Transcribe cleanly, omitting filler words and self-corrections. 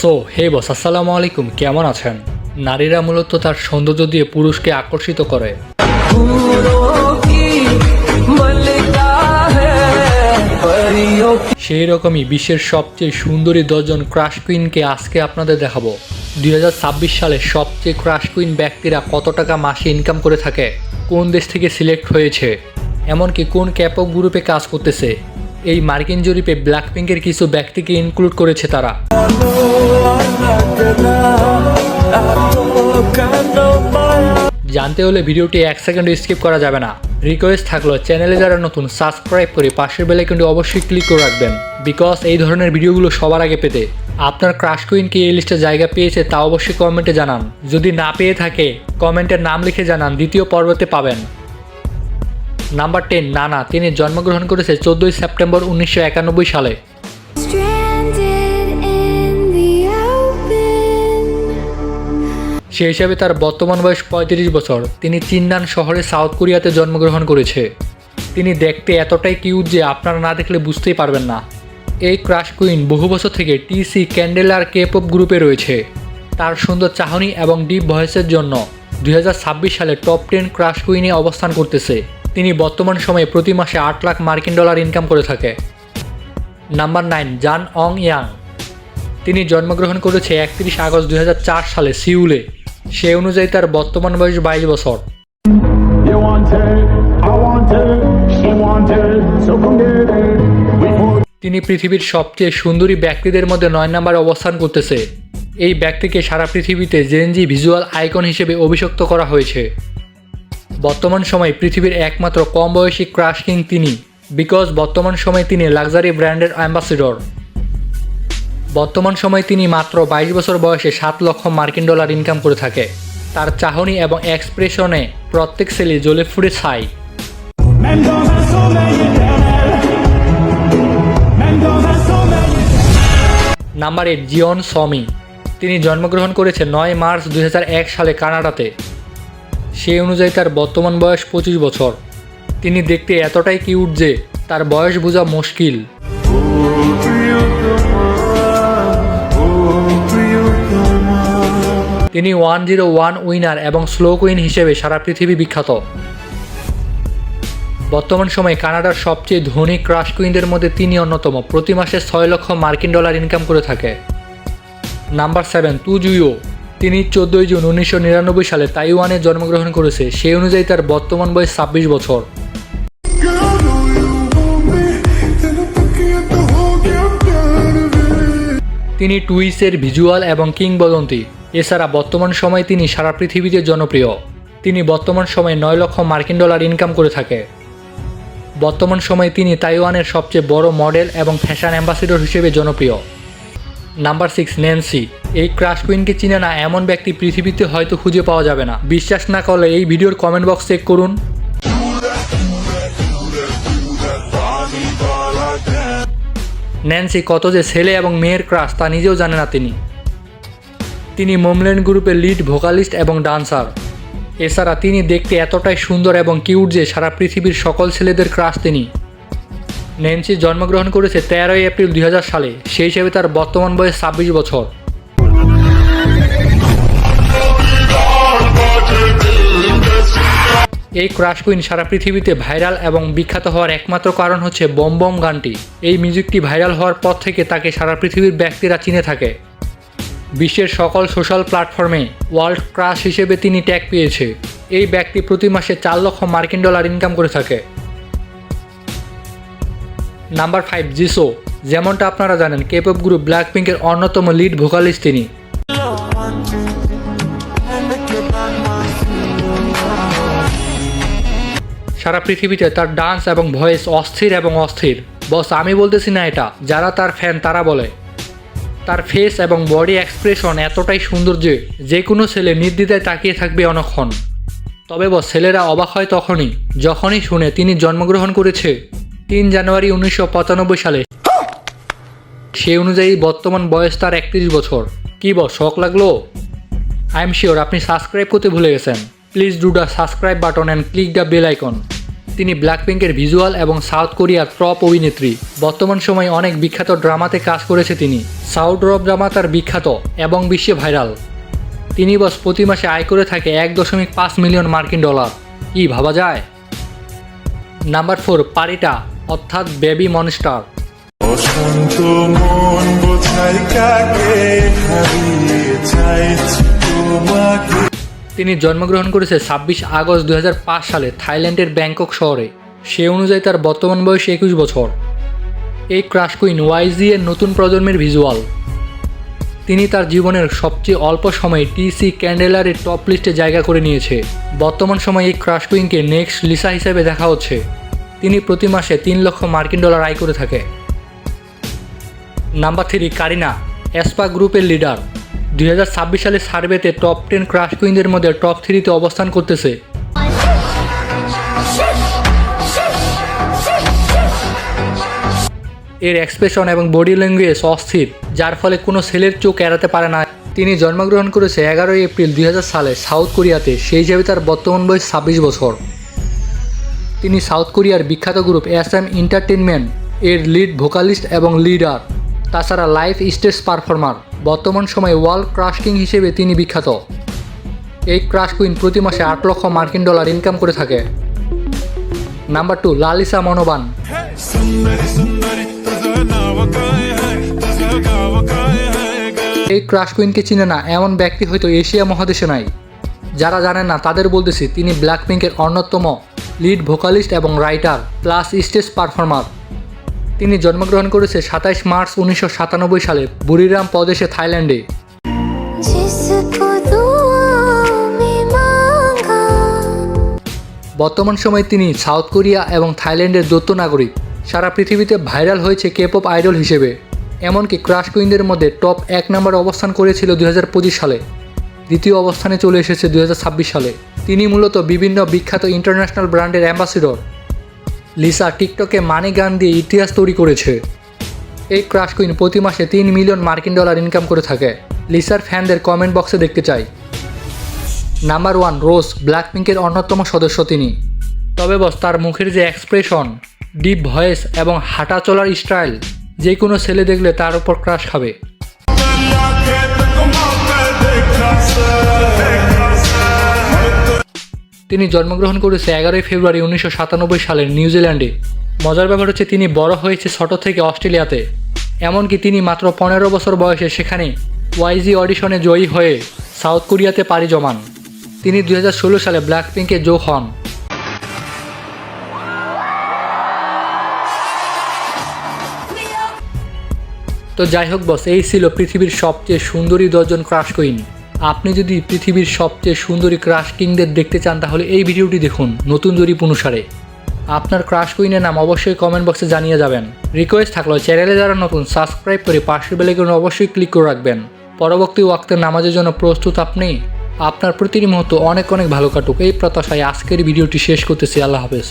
হে বস, আসসালামু আলাইকুম, কেমন আছেন? নারীরা মূলত তার সৌন্দর্য দিয়ে পুরুষকে আকর্ষিত করে। সেই রকমই বিশ্বের সবচেয়ে সুন্দরী 10 জন ক্রাশ কুইনকে আজকে আপনাদের দেখাবো। 2026 সালে সবচেয়ে ক্রাশ কুইন ব্যক্তিরা কত টাকা মাসে ইনকাম করে থাকে, কোন দেশ থেকে সিলেক্ট হয়েছে, এমনকি কোন ক্যাপক গ্রুপে কাজ করতেছে। এই মার্কিন জরিপে ব্ল্যাকপিঙ্কের কিছু ব্যক্তিকে ইনক্লুড করেছে তারা। জানতে হলে ভিডিওটি 1 সেকেন্ড স্কিপ করা যাবে না। রিকোয়েস্ট থাকলো, চ্যানেলে যারা নতুন সাবস্ক্রাইব করে পাশের বেল আইকনটি অবশ্যই ক্লিক করে রাখবেন, বিকজ এই ধরনের ভিডিওগুলো সবার আগে পেতে। আপনার ক্রাশ কুইন কি এই লিস্টে জায়গা পেয়েছে তা অবশ্যই কমেন্টে জানান। যদি না পেয়ে থাকে কমেন্টের নাম লিখে জানান, দ্বিতীয় পর্বতে পাবেন। নাম্বার 10, নানা। তিনি জন্মগ্রহণ করেছে 14 সেপ্টেম্বর 1991 সালে। সেই হিসাবে তার বর্তমান বয়স 35 বছর। তিনি চিন্নান শহরে সাউথ কোরিয়াতে জন্মগ্রহণ করেছে। তিনি দেখতে এতটাই কিউট যে আপনারা না দেখলে বুঝতেই পারবেন না। এই ক্রাশ কুইন বহু বছর থেকে টিসি ক্যান্ডেলার কেপপ গ্রুপে রয়েছে। তার সুন্দর চাহনি এবং ডিপ ভয়েসের জন্য 2026 সালে টপ 10 ক্রাশ কুইনে অবস্থান করতেছে। তিনি বর্তমান সময়ে প্রতি মাসে 8 লাখ মার্কিন ডলার ইনকাম করে থাকে। নাম্বার 9, জান অং ইয়াং। তিনি জন্মগ্রহণ করেছে 31 আগস্ট 2004 সালে সিউলে। সে অনুযায়ী তার বর্তমান বয়স 22 বছর। তিনি পৃথিবীর সবচেয়ে সুন্দরী ব্যক্তিদের মধ্যে 9 নম্বরে অবস্থান করতেছে। এই ব্যক্তিকে সারা পৃথিবীতে জেনজি ভিজুয়াল আইকন হিসেবে অভিষিক্ত করা হয়েছে। বর্তমান সময়ে পৃথিবীর একমাত্র কম বয়সী ক্রাশ কিং তিনি, বিকজ বর্তমান সময়ে তিনি লাক্সারি ব্র্যান্ডের অ্যাম্বাসেডর। বর্তমান সময়ে তিনি মাত্র 22 বছর বয়সে 7 লক্ষ মার্কিন ডলার ইনকাম করে থাকে। তার চাহনি এবং এক্সপ্রেশনে প্রত্যেক ছেলে জ্বলে ফুটে ছাই। নাম্বার 8, জিওন সমি। তিনি জন্মগ্রহণ করেছে 9 মার্চ 2001 সালে কানাডাতে। সেই অনুযায়ী তার বর্তমান বয়স 25 বছর। তিনি দেখতে এতটাই কিউট যে তার বয়স বোঝা মুশকিল। তিনি 101 উইনার এবং স্লো কুইন হিসেবে সারা পৃথিবী বিখ্যাত। বর্তমান সময়ে কানাডার সবচেয়ে ধনী ক্রাশ কুইনদের মধ্যে তিনি অন্যতম। প্রতি মাসে 6 লক্ষ মার্কিন ডলার ইনকাম করে থাকে। নাম্বার 7, তু জুইও। তিনি 14 জুন 1999 সালে তাইওয়ানে জন্মগ্রহণ করেছে। সেই অনুযায়ী তার বর্তমান বয়স 26 বছর। তিনি টুইসের ভিজুয়াল এবং কিংবদন্তি। এছাড়া বর্তমান সময়ে তিনি সারা পৃথিবীতে জনপ্রিয়। তিনি বর্তমান সময়ে 9 লক্ষ মার্কিন ডলার ইনকাম করে থাকে। বর্তমান সময়ে তিনি তাইওয়ানের সবচেয়ে বড় মডেল এবং ফ্যাশন অ্যাম্বাসেডর হিসেবে জনপ্রিয়। Number 6, Nancy. এই ক্রাশ কুইনকে চিনে না এমন ব্যক্তি পৃথিবীতে হয়তো খুঁজে পাওয়া যাবে না। বিশ্বাস না করলে এই ভিডিওর কমেন্ট বক্স চেক করুন। ন্যান্সি কত যে ছেলে এবং মেয়ের ক্রাশ তা নিজেও জানে না তিনি মোমল্যান্ড গ্রুপের লিড ভোকালিস্ট এবং ডান্সার। এছাড়া তিনি দেখতে এতটাই সুন্দর এবং কিউট যে সারা পৃথিবীর সকল ছেলেদের ক্রাশ তিনি। ন্যান্সি জন্মগ্রহণ করেছে 13 এপ্রিল 2000 সালে। সেই হিসেবে তার বর্তমান বয়স 26 বছর। এই ক্রাশ কুইন সারা পৃথিবীতে ভাইরাল এবং বিখ্যাত হওয়ার একমাত্র কারণ হচ্ছে বম বম গানটি। এই মিউজিকটি ভাইরাল হওয়ার পর থেকে তাকে সারা পৃথিবীর ব্যক্তিরা চিনে থাকে। বিশ্বের সকল সোশ্যাল প্ল্যাটফর্মে ওয়ার্ল্ড ক্রাশ হিসেবে তিনি ট্যাগ পেয়েছে। এই ব্যক্তি প্রতি মাসে 4 লক্ষ মার্কিন ডলার ইনকাম করে থাকে। নাম্বার 5, জিসো। যেমনটা আপনারা জানেন, কেপপ গ্রুপ ব্ল্যাকপিঙ্কের অন্যতম লিড ভোকালিস্ট তিনি। সারা পৃথিবীতে তার ডান্স এবং ভয়েস অস্থির এবং অস্থির। বস, আমি বলতেছি না এটা, যারা তার ফ্যান তারা বলে। তার ফেস এবং বডি এক্সপ্রেশন এতটাই সুন্দর যে কোনো ছেলে নির্দ্বিধায় তাকিয়ে থাকবে অনেকক্ষণ। তবে বস, ছেলেরা অবাক হয় যখনই শুনে তিনি জন্মগ্রহণ করেছে 3 জানুয়ারি 1995 সালে। সেই অনুযায়ী বর্তমান বয়স তার 31 বছর। কি বস, শখ লাগলো? আই এম শিওর আপনি সাবস্ক্রাইব করতে ভুলে গেছেন। Please do the subscribe button and click the bell icon. তিনি ব্ল্যাকপিঙ্কের ভিজুয়াল এবং সাউথ কোরিয়ার টপ অভিনেত্রী। বর্তমান সময়ে অনেক বিখ্যাত ড্রামাতে কাজ করেছে তিনি। সাউথ ড্রপ ড্রামা তার বিখ্যাত এবং বিশ্বে ভাইরাল। তিনি বস প্রতি মাসে আয় করে থাকে 1.5 মিলিয়ন মার্কিন ডলার। কি ভাবা যায়? নাম্বার 4, পারিটা অর্থাৎ বেবি মনস্টার। অশান্ত মন বোঝাই কাকে হারিয়ে চাইছি তোমাকে। তিনি জন্মগ্রহণ করেছে 26 আগস্ট 2005 সালে থাইল্যান্ডের ব্যাংকক শহরে। সে অনুযায়ী তার বর্তমান বয়স 21 বছর। এই ক্রাশ কুইন ওয়াইজি এর নতুন প্রজন্মের ভিজুয়াল। তিনি তার জীবনের সবচেয়ে অল্প সময়ে টিসি ক্যান্ডেলারের টপ লিস্টে জায়গা করে নিয়েছে। বর্তমান সময়ে এই ক্রাশ কুইনকে নেক্সট লিসা হিসেবে দেখা হচ্ছে। তিনি প্রতি মাসে 3 লক্ষ মার্কিন ডলার আয় করে থাকে। নাম্বার 3, কারিনা এসপা গ্রুপের লিডার। 2026 সালে সার্ভেতে টপ 10 ক্রাশ কুইনদের মধ্যে টপ 3-তে অবস্থান করতেছে। এর এক্সপ্রেশন এবং বডি ল্যাঙ্গুয়েজ অস্থির, যার ফলে কোনো ছেলের চোখ এড়াতে পারে না। তিনি জন্মগ্রহণ করেছে 11 এপ্রিল 2000 সালে সাউথ কোরিয়াতে। সেই হিসাবে তার বর্তমান বয়স 26 বছর। তিনি সাউথ কোরিয়ার বিখ্যাত গ্রুপ SM এন্টারটেইনমেন্ট এর লিড ভোকালিস্ট এবং লিডার, তাছাড়া লাইভ স্টেজ পারফর্মার। বর্তমান সময়ে ওয়ার্ল্ড ক্রাশ কিং হিসেবে তিনি বিখ্যাত। এই ক্রাশ কুইন প্রতি মাসে 8 লক্ষ মার্কিন ডলার ইনকাম করে থাকে। নাম্বার 2, লালিসা মনোবান। এই ক্রাশ কুইনকে চিনে না এমন ব্যক্তি হয়তো এশিয়া মহাদেশে নাই। যারা জানেন না তাদের বলতেছি, তিনি ব্ল্যাকপিঙ্কের অন্যতম লিড ভোকালিস্ট এবং রাইটার প্লাস স্টেজ পারফর্মার। তিনি জন্মগ্রহণ করেছে 27 মার্চ 1997 সালে বুরিরাম প্রদেশে, থাইল্যান্ডে। বর্তমান সময়ে তিনি সাউথ কোরিয়া এবং থাইল্যান্ডের দ্বৈত নাগরিক। সারা পৃথিবীতে ভাইরাল হয়েছে কেপপ আইডল হিসেবে। এমনকি ক্রাশ কুইনদের মধ্যে টপ 1 নম্বরে অবস্থান করেছিল 2025 সালে। দ্বিতীয় অবস্থানে চলে এসেছে 2026 সালে। তিনি মূলত বিভিন্ন বিখ্যাত ইন্টারন্যাশনাল ব্র্যান্ডের অ্যাম্বাসিডর। লিসা টিকটকে মানি গান দিয়ে ইতিহাস তৈরি করেছে। এই ক্রাশ কুইন প্রতি মাসে 3 মিলিয়ন মার্কিন ডলার ইনকাম করে থাকে। লিসার ফ্যানদের কমেন্ট বক্সে দেখতে চাই। নাম্বার 1, রোজ ব্ল্যাকপিঙ্কের অন্যতম সদস্য তিনি। তবে বস, তার মুখের যে এক্সপ্রেশন, ডিপ ভয়েস এবং হাঁটা চলার স্টাইল, যে কোনো ছেলে দেখলে তার উপর ক্রাশ খাবে। তিনি জন্মগ্রহণ করেছে 11 ফেব্রুয়ারি 1997 সালের নিউজিল্যান্ডে। মজার ব্যাপার হচ্ছে তিনি বড় হয়েছে ছোট থেকে অস্ট্রেলিয়াতে। এমনকি তিনি মাত্র 15 বছর বয়সে সেখানে ওয়াইজি অডিশনে জয়ী হয়ে সাউথ কোরিয়াতে পাড়ি জমান। তিনি 2016 সালে ব্ল্যাকপিঙ্কে যোগ হন। তো যাই হোক বস, এই ছিল পৃথিবীর সবচেয়ে সুন্দরী 10 জন ক্রাশ কুইন। আপনি যদি পৃথিবীর সবচেয়ে সুন্দরী ক্রাশ কিংদের দেখতে চান তাহলে এই ভিডিওটি দেখুন নতুন জরিপ অনুসারে। আপনার ক্রাশ কুইনের নাম অবশ্যই কমেন্ট বক্সে জানিয়ে যাবেন। রিকোয়েস্ট থাকলো, চ্যানেলে যারা নতুন সাবস্ক্রাইব করে পাশের বেল আইকনে অবশ্যই ক্লিক করে রাখবেন। পরবর্তী ওয়াক্তের নামাজের জন্য প্রস্তুত আপনি। আপনার প্রতিটি মুহূর্ত অনেক অনেক ভালো কাটুক এই প্রত্যাশায় আজকের ভিডিওটি শেষ করতেছি। আল্লাহ হাফেজ।